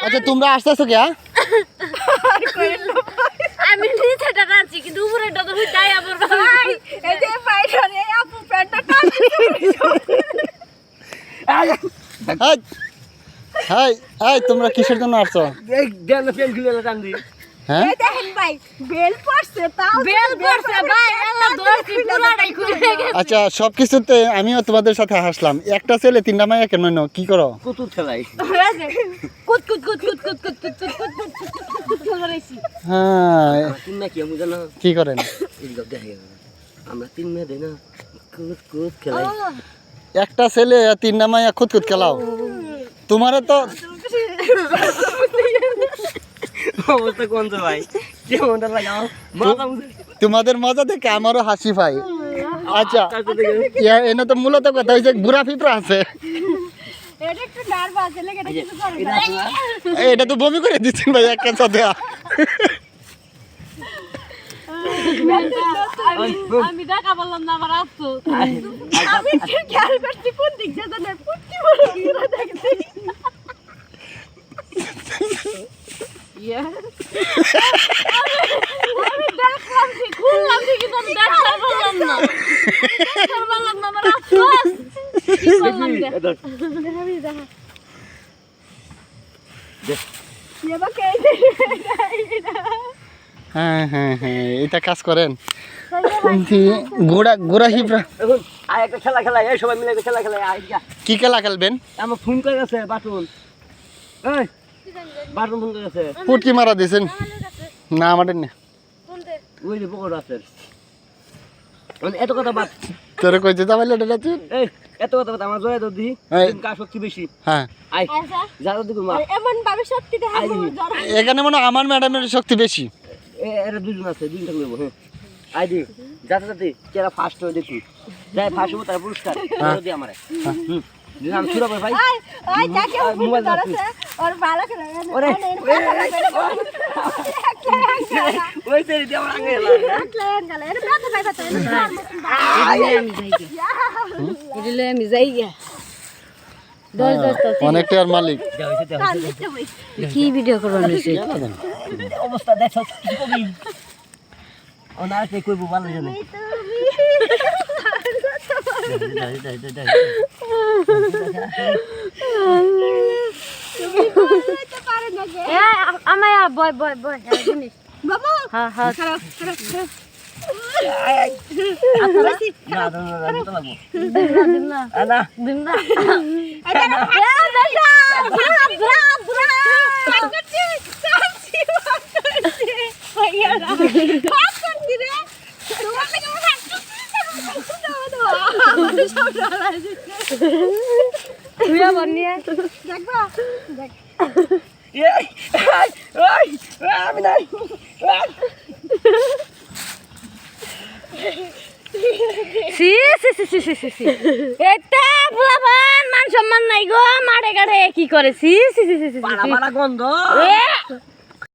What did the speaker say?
আচ্ছা তোমরা আসতেছো কে? আমি নিচেটা আছি কিন্তু উপরেটা তো যাই আবার ভাই এই যে পাইছন এই আপু প্যান্টটা হাই হাই হাই তোমরা কিসের জন্য আসছো? এই দেন পেন খুলে টান দি হ্যাঁ এই দেখেন ভাই বেল পড়ছে তাও বেল পড়ছে ভাই আল্লাহ দোস্তি পুরাটাই খুলে গেছে। আচ্ছা সবকিছুতে আমিও তোমাদের সাথে হাসলাম, একটা ছেলে তিনটা মাইয়া কেন ন কি করো? কুতুর খেলাই কুত কুত কুত কুত কুত কুত কুত কুত কুত খেলাইছি। হ্যাঁ তিন না কি আমি জানো কি করেন? এই লোক দেখে আমরা তিন মেয়ে দেই না কুত কুত খেলাই একটা ছেলে আর তিনটা মাইয়া খুদ খেলাও, তোমারে তো অবস্থা কোন তো ভাই কেমনটা লাগাও মাথা তোমাদের মজা দেখে আমারও হাসি পাই। আচ্ছা এনে তো মূলত কথা হয়েছে বুড়া ফিপরা আছে, এটা একটু নার্ভাস আছে লাগে এটা কিছু করে না। এটা তো বমি করে দিচ্ছেন ভাই একটা সাথে। আমি দেখা বললাম না আমার আসতো আমি ঠিক খেয়াল করছি কোন দিক যেতে না পুটি বড় ঘুরে দেখছি আমি দেখলাম যে খুললাম কিন্তু আমি দেখতে পারলাম না আমার আসতো কি করলাম আমি দেখা এবারে হ্যাঁ হ্যাঁ হ্যাঁ এটা কাজ করেন গোড়া হিপরা। এখন আয় একটা খেলা খেলাই এই সবাই মিলে একটা খেলা খেলাই আয় কি খেলা খেলবেন? আমার ফোন করে গেছে বাটন এই বাটন ফোন করে গেছে পুটকি মারা দিয়েছেন না আমাদের না ওই যে পকড় আছে মানে এত কথা বাদ তোরে কইতে তা বলে এটা তুই এই এত কথা বাদ আমার জয় দি এই। কা শক্তি বেশি হ্যাঁ আয় আচ্ছা যা তো মা এমন ভাবে সত্যি দেখা আই দিবি। এখানে মনে হয় আমার ম্যাডামের শক্তি বেশি। এরা দুজন আছে দুইটা করবো হ্যাঁ আই দি যাতে যাতে কেরা ফার্স্ট হয়ে দেখি যাই ফার্স্ট হবো তার পুরস্কার দি আমারে হুম আমি শুরু করে ভাই আই আই যাকে মোবাইল ধরেছে আর ভালো করে ওরে ওই তেরি দি আমার আঙ্গে আমি যাই গিয়া অনেকটা আর মালিক কি ভিডিও করবেন অবস্থা দেখছ কি কবি ও না কে কইবো ভালো জানে আমায় বয় বয় বয় জিনিস বাবু হ্যাঁ হ্যাঁ খারাপ খারাপ না না না তো লাগবো দিন না না দিন না আরে বেটা ব্রা ব্রা ব্রা করছি সাচ্চি করছি ভাইয়ারা পাস করছি রে তোমাকে কেমন লাগছে তুই আবার নিয়ে দেখবা দেখ এই এই আমি নাই সি সি সি সি সি সি এটা বুলাবান মান সম্মান নাই গো মারে গাড়ে কি করে সি সি সি সি পাড়া পাড়া গন্ধ এ